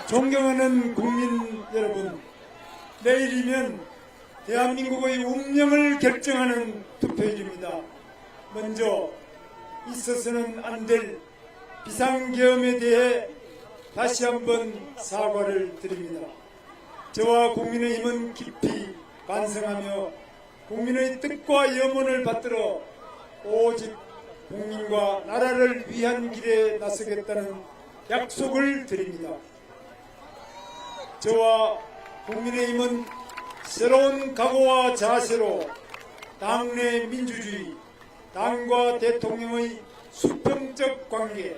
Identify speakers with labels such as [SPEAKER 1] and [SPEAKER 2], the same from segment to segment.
[SPEAKER 1] 존경하는 국민 여러분, 내일이면 대한민국의 운명을 결정하는 투표일입니다. 먼저 있어서는 안 될 비상계엄에 대해 다시 한번 사과를 드립니다. 저와 국민의힘은 깊이 반성하며 국민의 뜻과 염원을 받들어 오직 국민과 나라를 위한 길에 나서겠다는 약속을 드립니다. 저와 국민의힘은 새로운 각오와 자세로 당내 민주주의, 당과 대통령의 수평적 관계,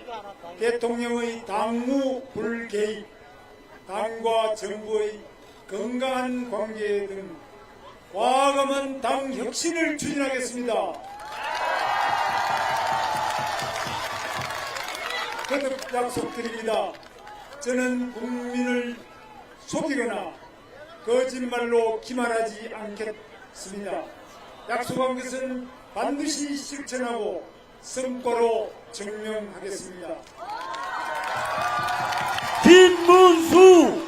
[SPEAKER 1] 대통령의 당무 불개입, 당과 정부의 건강한 관계 등 과감한 당 혁신을 추진하겠습니다. 거듭 약속드립니다. 저는 국민을 속이거나 거짓말로 기만하지 않겠습니다. 약속한 것은 반드시 실천하고 성과로 증명하겠습니다.
[SPEAKER 2] 김문수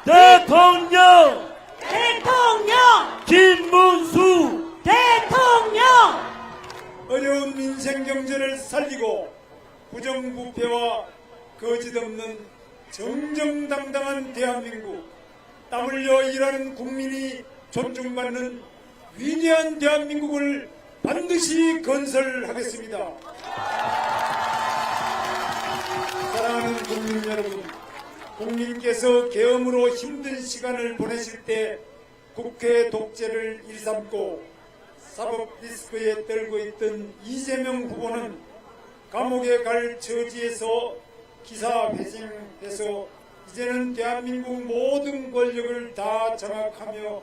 [SPEAKER 2] 대통령 김문수
[SPEAKER 3] 대통령
[SPEAKER 1] 어려운 민생 경제를 살리고 부정부패와 거짓 없는 정정당당한 대한민국, 땀 흘려 일하는 국민이 존중받는 위대한 대한민국을 반드시 건설하겠습니다. 사랑하는 국민 여러분, 국민께서 계엄으로 힘든 시간을 보내실 때 국회 독재를 일삼고 사법 리스크에 떨고 있던 이재명 후보는 감옥에 갈 처지에서 기사회생해서 이제는 대한민국 모든 권력을 다 장악하며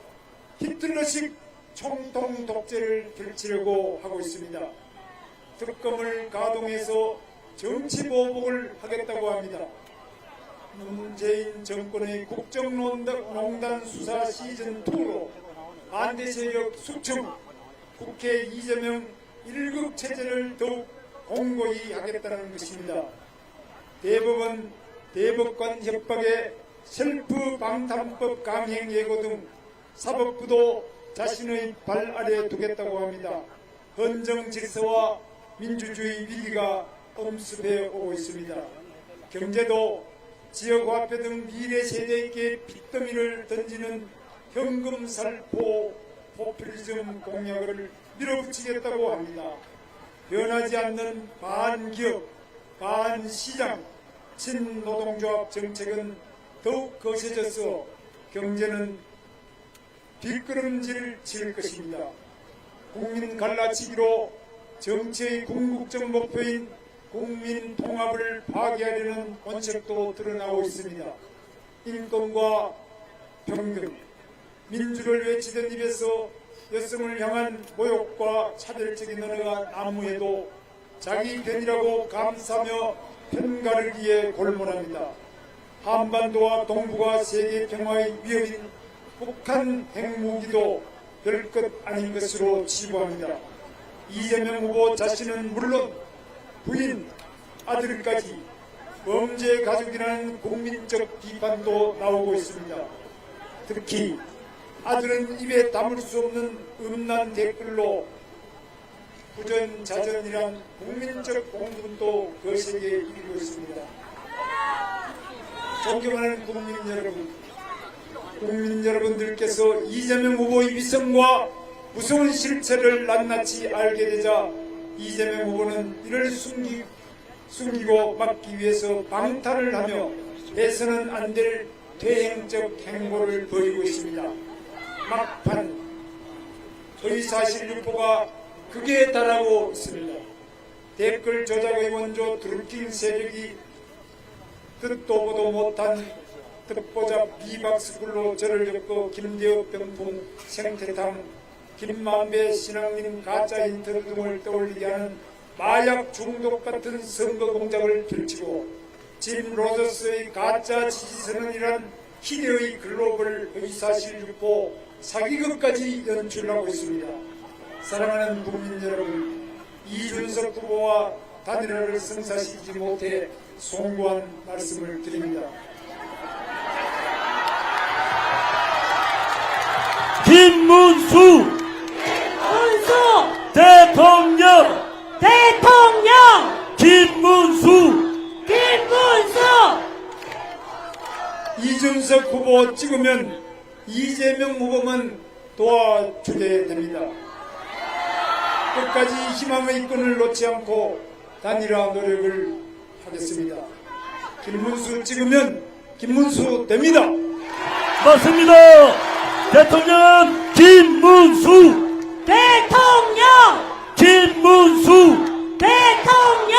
[SPEAKER 1] 히틀러식 총통 독재를 펼치려고 하고 있습니다. 특검을 가동해서 정치보복을 하겠다고 합니다. 문재인 정권의 국정농단 수사 시즌2로 반대세력 숙청, 국회 이재명 1급 체제를 더욱 공고히 하겠다는 것입니다. 대법원, 대법관 협박에 셀프 방탄법 강행 예고 등 사법부도 자신의 발 아래 두겠다고 합니다. 헌정 질서와 민주주의 위기가 엄습해 오고 있습니다. 경제도 지역화폐 등 미래 세대에게 빚더미를 던지는 현금 살포 포퓰리즘 공약을 밀어붙이겠다고 합니다. 변하지 않는 반기업, 반시장, 친노동조합 정책은 더욱 거세져서 경제는 뒷걸음질 칠 것입니다. 국민 갈라치기로 정치의 궁극적 목표인 국민 통합을 파괴하려는 원칙도 드러나고 있습니다. 인권과 평등, 민주를 외치던 입에서 여성을 향한 모욕과 차별적인 언어가 난무해도 자기 편이라고 감싸며 편가르기에 골몰합니다. 한반도와 동북아 세계 평화의 위협인 북한 핵무기도 별것 아닌 것으로 치부합니다. 이재명 후보 자신은 물론 부인, 아들까지 범죄 가족이라는 국민적 비판도 나오고 있습니다. 특히 아들은 입에 담을 수 없는 음란 댓글로 부전자전이란 국민적 공분도 거세게 이기고 있습니다. 존경하는 국민 여러분들께서 이재명 후보의 위선과 무서운 실체를 낱낱이 알게 되자 이재명 후보는 이를 숨기고 막기 위해서 방탄을 하며 해서는 안 될 퇴행적 행보를 벌이고 있습니다. 막판 의사실 유포가 극에 달하고 있습니다. 댓글 조작의 원조 드루킹 세력이 듣도 보도 못한 듣보잡 비박스쿨로 저를 엮고 김대엽 병풍 생태탕 김만배 신앙님 가짜 인터뷰 등을 떠올리게 하는 마약 중독 같은 선거 공작을 펼치고 짐 로저스의 가짜 지지선언이란 희대의 글로벌 의사실 유포 사기극까지 연출하고 있습니다. 사랑하는 국민 여러분, 이준석 후보와 단일화를 성사시키지 못해 송구한 말씀을 드립니다.
[SPEAKER 2] 김문수
[SPEAKER 3] 문수
[SPEAKER 2] 대통령
[SPEAKER 3] 대통령
[SPEAKER 2] 김문수
[SPEAKER 3] 김문수
[SPEAKER 1] 이준석 후보 찍으면 이재명 후보만 도와주게 됩니다. 끝까지 희망의 끈을 놓지 않고 단일화 노력을 하겠습니다. 김문수 찍으면 김문수 됩니다.
[SPEAKER 2] 맞습니다. 대통령은 김문수
[SPEAKER 3] 대통령
[SPEAKER 2] 김문수
[SPEAKER 3] 대통령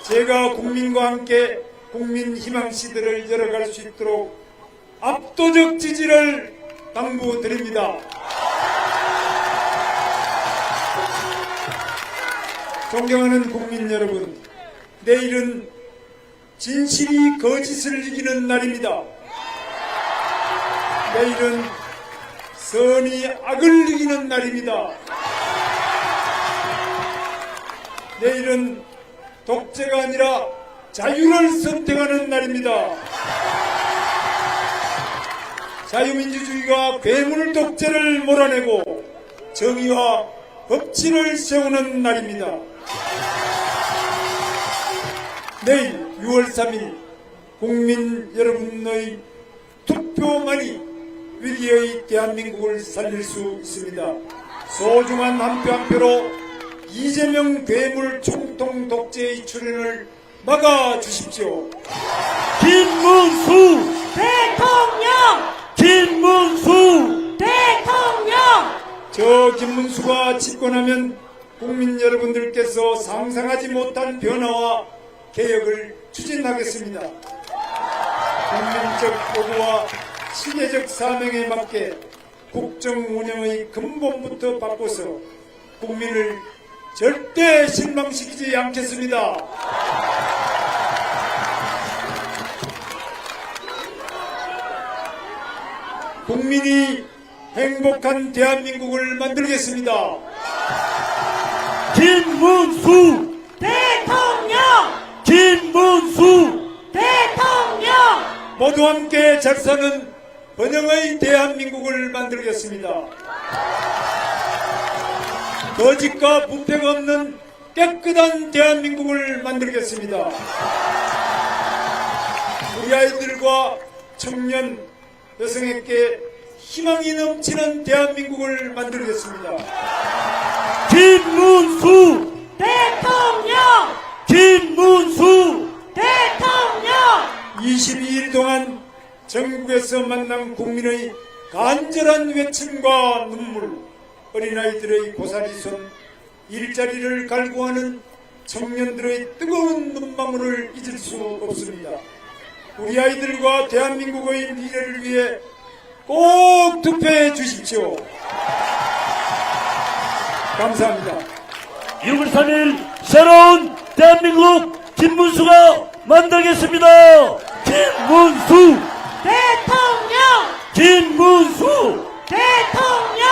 [SPEAKER 1] 제가 국민과 함께 국민 희망 시대를 열어갈 수 있도록 압도적 지지를 당부드립니다. 존경하는 국민 여러분, 내일은 진실이 거짓을 이기는 날입니다. 내일은 선이 악을 이기는 날입니다. 내일은 독재가 아니라 자유를 선택하는 날입니다. 자유민주주의가 괴물 독재를 몰아내고 정의와 법치를 세우는 날입니다. 내일 6월 3일 국민 여러분의 투표만이 위기의 대한민국을 살릴 수 있습니다. 소중한 한 표 한 표로 이재명 괴물 총통 독재의 출현을 막아주십시오.
[SPEAKER 2] 김문수
[SPEAKER 3] 대통령
[SPEAKER 2] 김문수
[SPEAKER 3] 대통령
[SPEAKER 1] 저 김문수가 집권하면 국민 여러분들께서 상상하지 못한 변화와 개혁을 추진하겠습니다. 국민적 요구와 시대적 사명에 맞게 국정 운영의 근본부터 바꿔서 국민을 절대 실망시키지 않겠습니다. 국민이 행복한 대한민국을 만들겠습니다.
[SPEAKER 2] 김문수
[SPEAKER 3] 대통령
[SPEAKER 2] 김문수
[SPEAKER 3] 대통령
[SPEAKER 1] 모두 함께 잘 사는 번영의 대한민국을 만들겠습니다. 거짓과 부패가 없는 깨끗한 대한민국을 만들겠습니다. 우리 아이들과 청년, 여성에게 희망이 넘치는 대한민국을 만들겠습니다.
[SPEAKER 2] 김문수
[SPEAKER 3] 대통령
[SPEAKER 2] 김문수
[SPEAKER 3] 대통령
[SPEAKER 1] 22일 동안 전국에서 만난 국민의 간절한 외침과 눈물, 어린아이들의 고사리 손, 일자리를 갈구하는 청년들의 뜨거운 눈망울을 잊을 수 없습니다. 우리 아이들과 대한민국의 미래를 위해 꼭 투표해 주십시오. 감사합니다.
[SPEAKER 2] 6월 3일 새로운 대한민국 김문수가 만들겠습니다. 김문수
[SPEAKER 3] 대통령
[SPEAKER 2] 김문수
[SPEAKER 3] 대통령